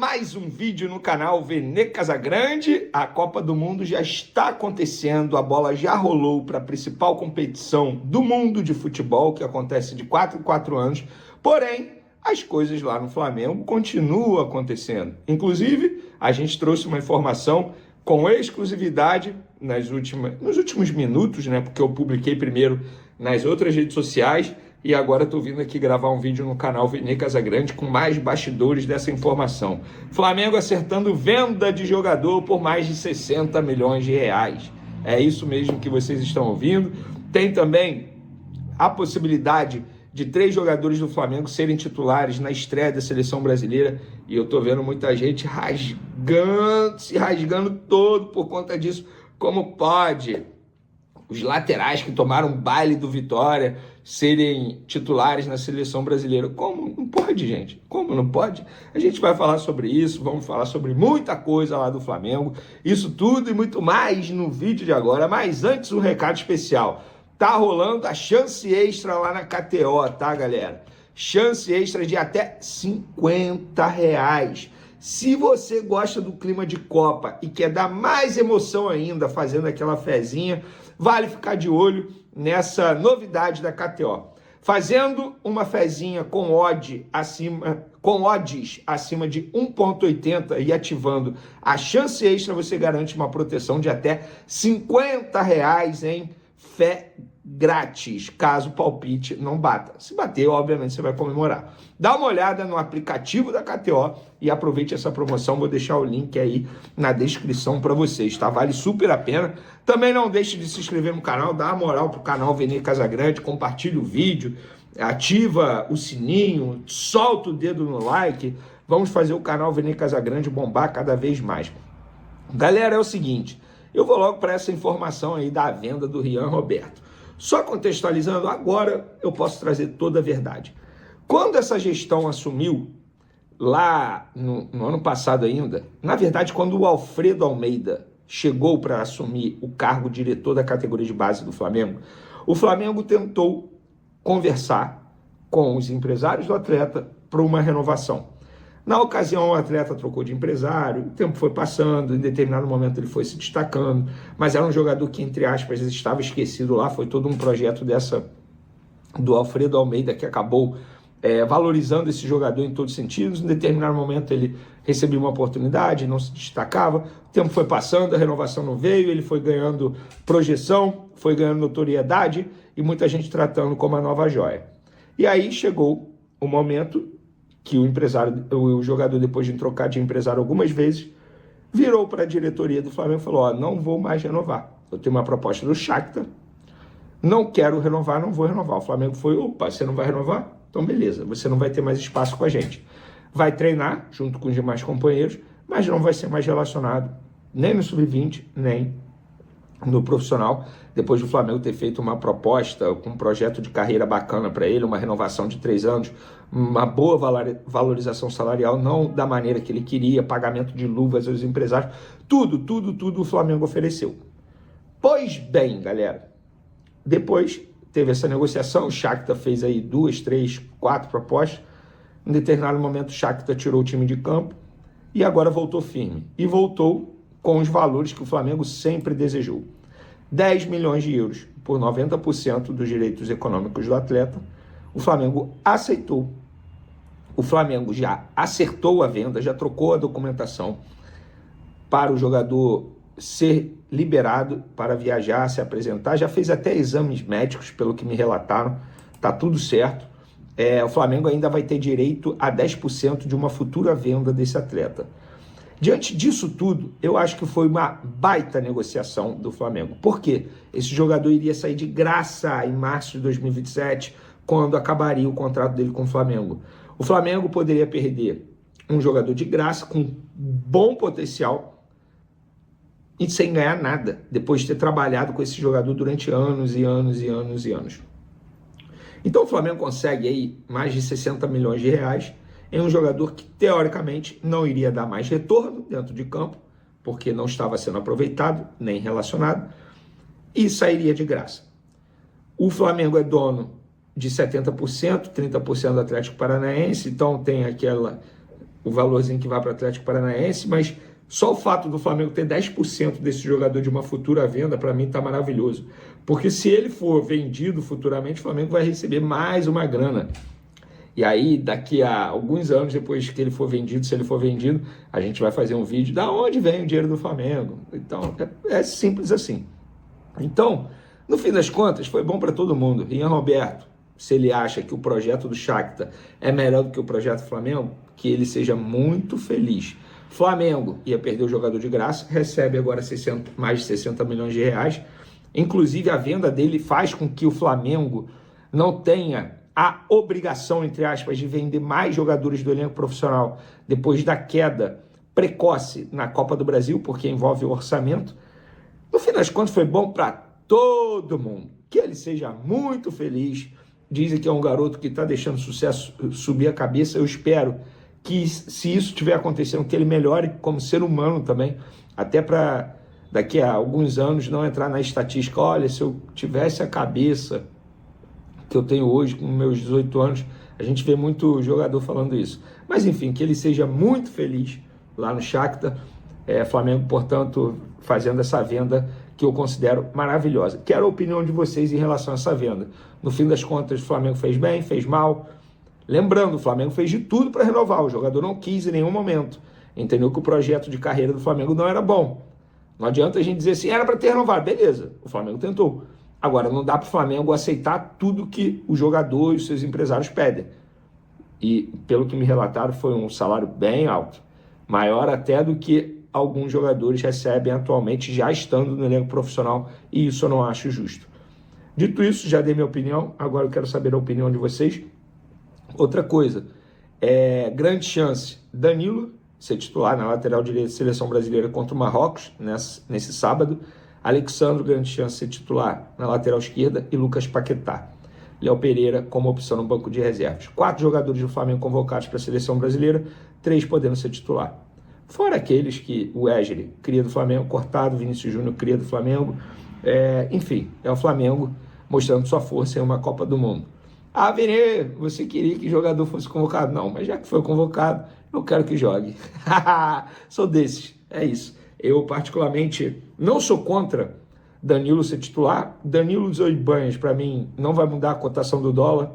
mais um vídeo no canal Vene Casagrande. A Copa do Mundo já está acontecendo, a bola já rolou para a principal competição do mundo de futebol, que acontece de 4 em 4 anos, porém, as coisas lá no Flamengo continuam acontecendo. Inclusive, a gente trouxe uma informação com exclusividade nos últimos minutos, né? Porque eu publiquei primeiro nas outras redes sociais, e agora estou vindo aqui gravar um vídeo no canal Vene Casagrande com mais bastidores dessa informação. Flamengo acertando venda de jogador por mais de 60 milhões de reais. É isso mesmo que vocês estão ouvindo. Tem também a possibilidade de 3 jogadores do Flamengo serem titulares na estreia da seleção brasileira. E eu estou vendo muita gente se rasgando todo por conta disso. Como pode os laterais que tomaram baile do Vitória serem titulares na seleção brasileira? Como não pode, gente? Como não pode? A gente vai falar sobre isso, vamos falar sobre muita coisa lá do Flamengo, isso tudo e muito mais no vídeo de agora. Mas antes, um recado especial. Tá rolando a chance extra lá na KTO, tá, galera? Chance extra de até R$50. Se você gosta do clima de Copa e quer dar mais emoção ainda, fazendo aquela fezinha, vale ficar de olho nessa novidade da KTO. Fazendo uma fezinha com odds acima de 1,80 e ativando a chance extra, você garante uma proteção de até R$50 em fé grátis, caso o palpite não bata. Se bater, obviamente, você vai comemorar. Dá uma olhada no aplicativo da KTO e aproveite essa promoção. Vou deixar o link aí na descrição para vocês, tá? Vale super a pena. Também não deixe de se inscrever no canal, dá uma moral pro canal Vene Casagrande, compartilha o vídeo, ativa o sininho, solta o dedo no like. Vamos fazer o canal Vene Casagrande bombar cada vez mais. Galera, é o seguinte, eu vou logo para essa informação aí da venda do Rian Roberto. Só contextualizando, agora eu posso trazer toda a verdade. Quando essa gestão assumiu, lá no ano passado ainda, na verdade, quando o Alfredo Almeida chegou para assumir o cargo diretor da categoria de base do Flamengo, o Flamengo tentou conversar com os empresários do atleta para uma renovação. Na ocasião, o atleta trocou de empresário, o tempo foi passando, em determinado momento ele foi se destacando, mas era um jogador que, entre aspas, estava esquecido lá. Foi todo um projeto do Alfredo Almeida que acabou valorizando esse jogador em todos os sentidos. Em determinado momento ele recebeu uma oportunidade, não se destacava, o tempo foi passando, a renovação não veio, ele foi ganhando projeção, foi ganhando notoriedade e muita gente tratando como a nova joia. E aí chegou o momento que o jogador, depois de trocar de empresário algumas vezes, virou para a diretoria do Flamengo e falou: não vou mais renovar. Eu tenho uma proposta do Shakhtar, não quero renovar, não vou renovar. O Flamengo foi: opa, você não vai renovar? Então beleza, você não vai ter mais espaço com a gente. Vai treinar junto com os demais companheiros, mas não vai ser mais relacionado nem no Sub-20, nem no profissional, depois do Flamengo ter feito uma proposta com um projeto de carreira bacana para ele, uma renovação de 3 anos, uma boa valorização salarial, não da maneira que ele queria, pagamento de luvas aos empresários, tudo o Flamengo ofereceu. Pois bem, galera, depois teve essa negociação, o Shakhtar fez aí 2, 3, 4 propostas, em determinado momento o Shakhtar tirou o time de campo e agora voltou firme, e voltou com os valores que o Flamengo sempre desejou. 10 milhões de euros por 90% dos direitos econômicos do atleta. O Flamengo aceitou. O Flamengo já acertou a venda, já trocou a documentação para o jogador ser liberado para viajar, se apresentar. Já fez até exames médicos, pelo que me relataram. Tá tudo certo. O Flamengo ainda vai ter direito a 10% de uma futura venda desse atleta. Diante disso tudo, eu acho que foi uma baita negociação do Flamengo. Por quê? Esse jogador iria sair de graça em março de 2027, quando acabaria o contrato dele com o Flamengo. O Flamengo poderia perder um jogador de graça, com bom potencial, e sem ganhar nada, depois de ter trabalhado com esse jogador durante anos e anos e anos e anos. Então o Flamengo consegue aí mais de 60 milhões de reais, em um jogador que, teoricamente, não iria dar mais retorno dentro de campo, porque não estava sendo aproveitado, nem relacionado, e sairia de graça. O Flamengo é dono de 70%, 30% do Atlético Paranaense, então tem o valorzinho que vai para o Atlético Paranaense, mas só o fato do Flamengo ter 10% desse jogador de uma futura venda, para mim, está maravilhoso. Porque se ele for vendido futuramente, o Flamengo vai receber mais uma grana. E aí, daqui a alguns anos, depois que ele for vendido, se ele for vendido, a gente vai fazer um vídeo da onde vem o dinheiro do Flamengo. Então, é simples assim. Então, no fim das contas, foi bom para todo mundo. Ian Roberto, se ele acha que o projeto do Shakhtar é melhor do que o projeto do Flamengo, que ele seja muito feliz. Flamengo ia perder o jogador de graça, recebe agora mais de 60 milhões de reais. Inclusive, a venda dele faz com que o Flamengo não tenha a obrigação, entre aspas, de vender mais jogadores do elenco profissional depois da queda precoce na Copa do Brasil, porque envolve o orçamento. No fim das contas, foi bom para todo mundo. Que ele seja muito feliz. Dizem que é um garoto que está deixando o sucesso subir a cabeça. Eu espero que, se isso estiver acontecendo, que ele melhore como ser humano também, até para daqui a alguns anos não entrar na estatística. Olha, se eu tivesse a cabeça que eu tenho hoje, com meus 18 anos, a gente vê muito jogador falando isso. Mas enfim, que ele seja muito feliz lá no Shakhtar. Flamengo, portanto, fazendo essa venda que eu considero maravilhosa. Quero a opinião de vocês em relação a essa venda. No fim das contas, o Flamengo fez bem, fez mal. Lembrando, o Flamengo fez de tudo para renovar. O jogador não quis em nenhum momento. Entendeu que o projeto de carreira do Flamengo não era bom. Não adianta a gente dizer assim, era para ter renovado. Beleza, o Flamengo tentou. Agora, não dá para o Flamengo aceitar tudo que o jogador e os seus empresários pedem. E, pelo que me relataram, foi um salário bem alto. Maior até do que alguns jogadores recebem atualmente, já estando no elenco profissional. E isso eu não acho justo. Dito isso, já dei minha opinião. Agora eu quero saber a opinião de vocês. Outra coisa, grande chance Danilo ser titular na lateral direita da Seleção Brasileira contra o Marrocos, nesse sábado. Alexandro, grande chance de ser titular na lateral esquerda, e Lucas Paquetá. Léo Pereira como opção no banco de reservas. 4 jogadores do Flamengo convocados para a Seleção Brasileira, 3 podendo ser titular. Fora aqueles que o Wesley, cria do Flamengo, cortado, Vinícius Júnior, cria do Flamengo. Enfim, é o Flamengo mostrando sua força em uma Copa do Mundo. Ah, Vene, você queria que o jogador fosse convocado? Não, mas já que foi convocado, eu quero que jogue. Sou desses, é isso. Eu, particularmente, não sou contra Danilo ser titular. Danilo e Ibanez, para mim, não vai mudar a cotação do dólar.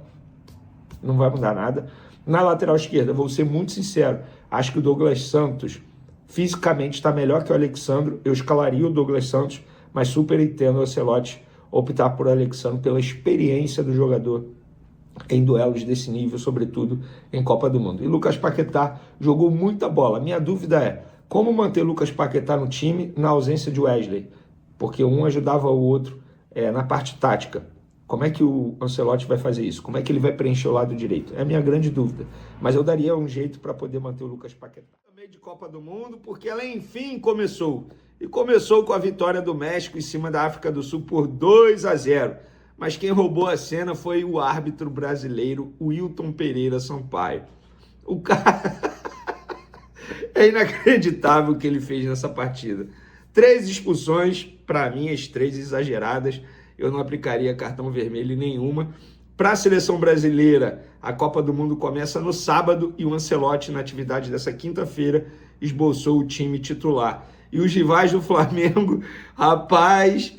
Não vai mudar nada. Na lateral esquerda, vou ser muito sincero, acho que o Douglas Santos fisicamente está melhor que o Alexandro. Eu escalaria o Douglas Santos, mas super entendo o Ancelotti optar por Alexandro pela experiência do jogador em duelos desse nível, sobretudo em Copa do Mundo. E Lucas Paquetá jogou muita bola. Minha dúvida é, como manter Lucas Paquetá no time na ausência de Wesley? Porque um ajudava o outro na parte tática. Como é que o Ancelotti vai fazer isso? Como é que ele vai preencher o lado direito? É a minha grande dúvida. Mas eu daria um jeito para poder manter o Lucas Paquetá. Também de Copa do Mundo, porque ela enfim começou. E começou com a vitória do México em cima da África do Sul por 2-0. Mas quem roubou a cena foi o árbitro brasileiro, Wilton Pereira Sampaio. O cara... É inacreditável o que ele fez nessa partida. 3 expulsões, para mim, as 3 exageradas. Eu não aplicaria cartão vermelho em nenhuma. Para a seleção brasileira, a Copa do Mundo começa no sábado e o Ancelotti, na atividade dessa quinta-feira, esboçou o time titular. E os rivais do Flamengo, rapaz,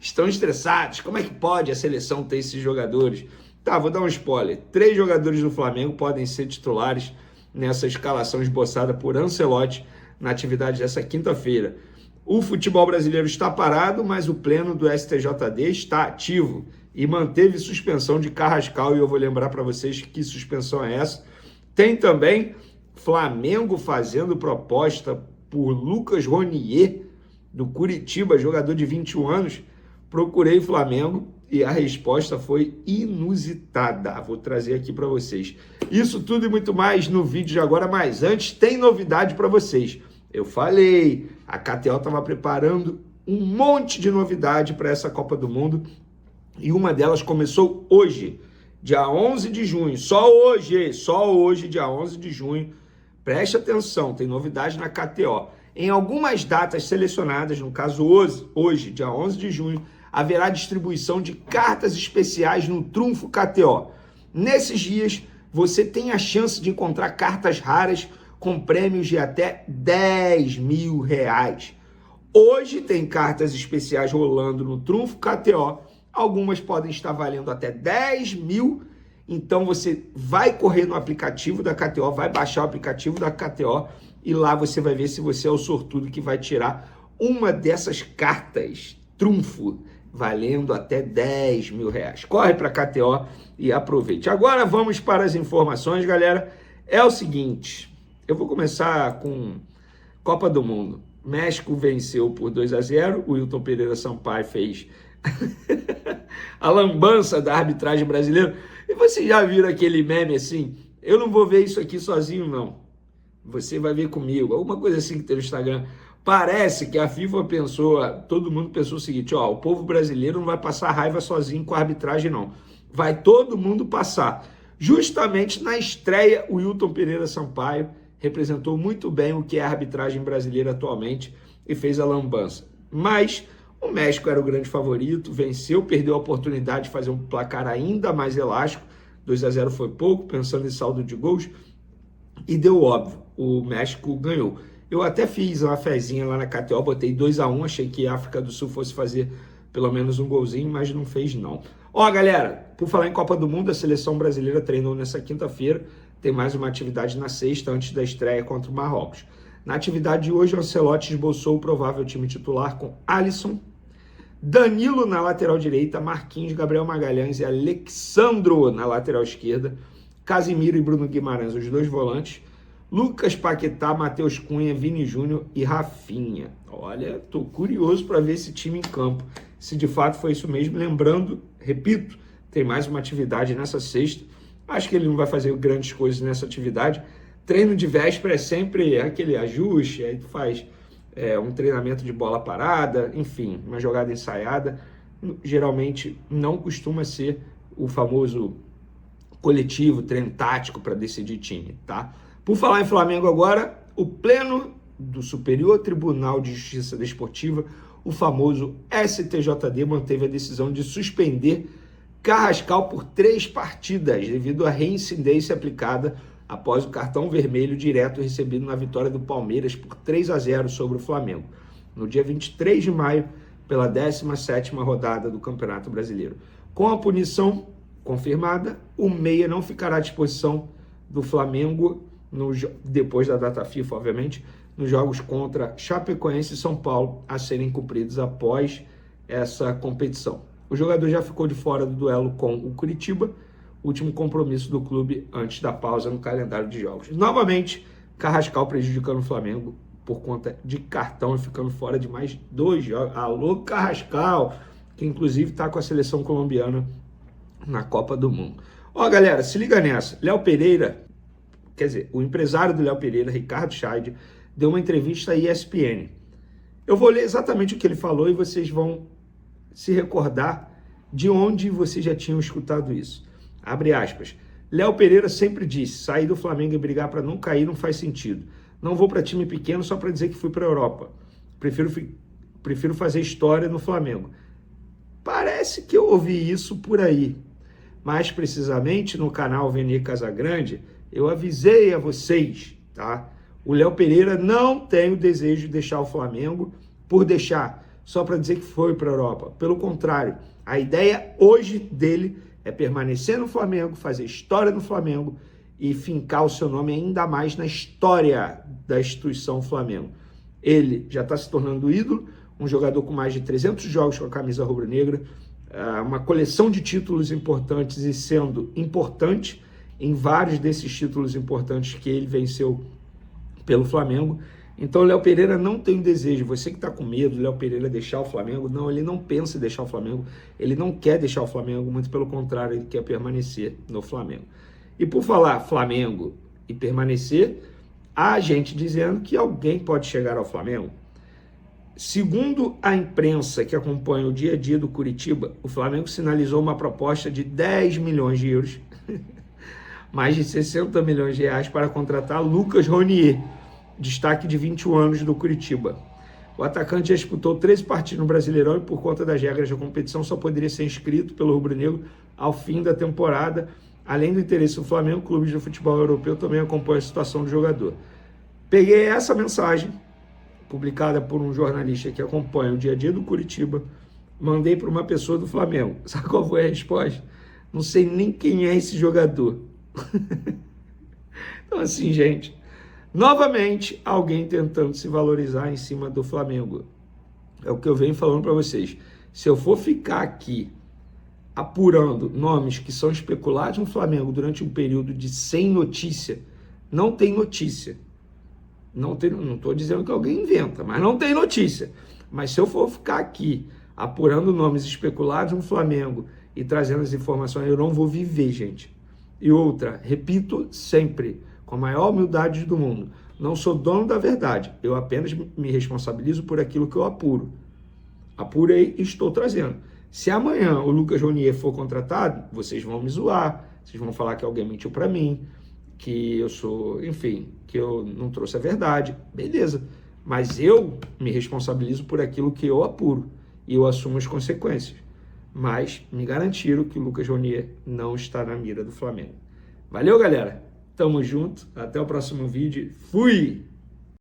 estão estressados. Como é que pode a seleção ter esses jogadores? Tá, vou dar um spoiler. 3 jogadores do Flamengo podem ser titulares nessa escalação esboçada por Ancelotti na atividade dessa quinta-feira. O futebol brasileiro está parado, mas o pleno do STJD está ativo e manteve suspensão de Carrascal, e eu vou lembrar para vocês que suspensão é essa. Tem também Flamengo fazendo proposta por Lucas Ronier, do Curitiba, jogador de 21 anos. Procurei Flamengo e a resposta foi inusitada. Vou trazer aqui para vocês. Isso tudo e muito mais no vídeo de agora, mas antes tem novidade para vocês. Eu falei, a KTO estava preparando um monte de novidade para essa Copa do Mundo e uma delas começou hoje, dia 11 de junho. Só hoje, dia 11 de junho. Preste atenção, tem novidade na KTO. Em algumas datas selecionadas, no caso hoje, dia 11 de junho, haverá distribuição de cartas especiais no Trunfo KTO. Nesses dias, você tem a chance de encontrar cartas raras com prêmios de até R$10.000. Hoje tem cartas especiais rolando no Trunfo KTO, algumas podem estar valendo até 10 mil, então você vai correr no aplicativo da KTO, vai baixar o aplicativo da KTO e lá você vai ver se você é o sortudo que vai tirar uma dessas cartas Trunfo, valendo até 10 mil reais. Corre para a KTO e aproveite. Agora vamos para as informações, galera. É o seguinte, eu vou começar com Copa do Mundo. México venceu por 2-0, o Wilton Pereira Sampaio fez a lambança da arbitragem brasileira. E vocês já viram aquele meme assim? Eu não vou ver isso aqui sozinho, não. Você vai ver comigo. Alguma coisa assim que tem no Instagram. Parece que a FIFA pensou, todo mundo pensou o seguinte, ó, o povo brasileiro não vai passar raiva sozinho com a arbitragem, não. Vai todo mundo passar. Justamente na estreia, o Wilton Pereira Sampaio representou muito bem o que é a arbitragem brasileira atualmente e fez a lambança. Mas o México era o grande favorito, venceu, perdeu a oportunidade de fazer um placar ainda mais elástico. 2-0 foi pouco, pensando em saldo de gols, e deu óbvio, o México ganhou. Eu até fiz uma fezinha lá na KTO, botei 2-1, achei que a África do Sul fosse fazer pelo menos um golzinho, mas não fez não. Ó, galera, por falar em Copa do Mundo, a seleção brasileira treinou nessa quinta-feira, tem mais uma atividade na sexta, antes da estreia contra o Marrocos. Na atividade de hoje, o Ancelotti esboçou o provável time titular com Alisson, Danilo na lateral direita, Marquinhos, Gabriel Magalhães e Alexandro na lateral esquerda, Casimiro e Bruno Guimarães, os dois volantes, Lucas Paquetá, Matheus Cunha, Vini Júnior e Rafinha. Olha, tô curioso para ver esse time em campo, se de fato foi isso mesmo. Lembrando, repito, tem mais uma atividade nessa sexta. Acho que ele não vai fazer grandes coisas nessa atividade. Treino de véspera é sempre aquele ajuste, aí tu faz um treinamento de bola parada, enfim, uma jogada ensaiada. Geralmente não costuma ser o famoso coletivo, treino tático para decidir time, tá? Por falar em Flamengo agora, o Pleno do Superior Tribunal de Justiça Desportiva, o famoso STJD, manteve a decisão de suspender Carrascal por 3 partidas, devido à reincidência aplicada após o cartão vermelho direto recebido na vitória do Palmeiras por 3-0 sobre o Flamengo, no dia 23 de maio, pela 17ª rodada do Campeonato Brasileiro. Com a punição confirmada, o meia não ficará à disposição do Flamengo, depois da data FIFA, obviamente, nos jogos contra Chapecoense e São Paulo, a serem cumpridos após essa competição. O jogador já ficou de fora do duelo com o Curitiba, último compromisso do clube antes da pausa no calendário de jogos. Novamente, Carrascal prejudicando o Flamengo por conta de cartão e ficando fora de mais 2 jogos. Alô, Carrascal, que inclusive está com a seleção colombiana na Copa do Mundo. Ó, galera, se liga nessa. Léo Pereira, quer dizer, o empresário do Léo Pereira, Ricardo Scheid, deu uma entrevista à ESPN. Eu vou ler exatamente o que ele falou e vocês vão se recordar de onde vocês já tinham escutado isso. Abre aspas. Léo Pereira sempre disse, sair do Flamengo e brigar para não cair não faz sentido. Não vou para time pequeno só para dizer que fui para a Europa. Prefiro fazer história no Flamengo. Parece que eu ouvi isso por aí. Mais precisamente no canal Vene Casagrande, eu avisei a vocês, tá? O Léo Pereira não tem o desejo de deixar o Flamengo por deixar, só para dizer que foi para a Europa. Pelo contrário, a ideia hoje dele é permanecer no Flamengo, fazer história no Flamengo e fincar o seu nome ainda mais na história da instituição Flamengo. Ele já está se tornando ídolo, um jogador com mais de 300 jogos com a camisa rubro-negra, uma coleção de títulos importantes e sendo importante em vários desses títulos importantes que ele venceu pelo Flamengo. Então o Léo Pereira não tem desejo, você que está com medo do Léo Pereira deixar o Flamengo, não, ele não pensa em deixar o Flamengo, ele não quer deixar o Flamengo, muito pelo contrário, ele quer permanecer no Flamengo. E por falar Flamengo e permanecer, há gente dizendo que alguém pode chegar ao Flamengo. Segundo a imprensa que acompanha o dia a dia do Curitiba, o Flamengo sinalizou uma proposta de 10 milhões de euros, mais de 60 milhões de reais para contratar Lucas Ronier, destaque de 21 anos do Curitiba. O atacante já disputou 13 partidas no Brasileirão e por conta das regras da competição só poderia ser inscrito pelo rubro-negro ao fim da temporada. Além do interesse do Flamengo, clubes de futebol europeu também acompanham a situação do jogador. Peguei essa mensagem, publicada por um jornalista que acompanha o dia a dia do Curitiba, mandei para uma pessoa do Flamengo. Sabe qual foi a resposta? Não sei nem quem é esse jogador. Então assim, gente, novamente alguém tentando se valorizar em cima do Flamengo. É o que eu venho falando para vocês. Se eu for ficar aqui apurando nomes que são especulados no Flamengo durante um período de sem notícia, não tem notícia. Não estou dizendo que alguém inventa, mas não tem notícia. Mas se eu for ficar aqui apurando nomes especulados no Flamengo e trazendo as informações, eu não vou viver, gente. E outra, repito sempre, com a maior humildade do mundo, não sou dono da verdade, eu apenas me responsabilizo por aquilo que eu apuro. Apurei e estou trazendo. Se amanhã o Lucas Ronier for contratado, vocês vão me zoar, vocês vão falar que alguém mentiu para mim, que eu sou, enfim, que eu não trouxe a verdade, beleza. Mas eu me responsabilizo por aquilo que eu apuro e eu assumo as consequências. Mas me garantiram que o Lucas Ronier não está na mira do Flamengo. Valeu, galera. Tamo junto. Até o próximo vídeo. Fui!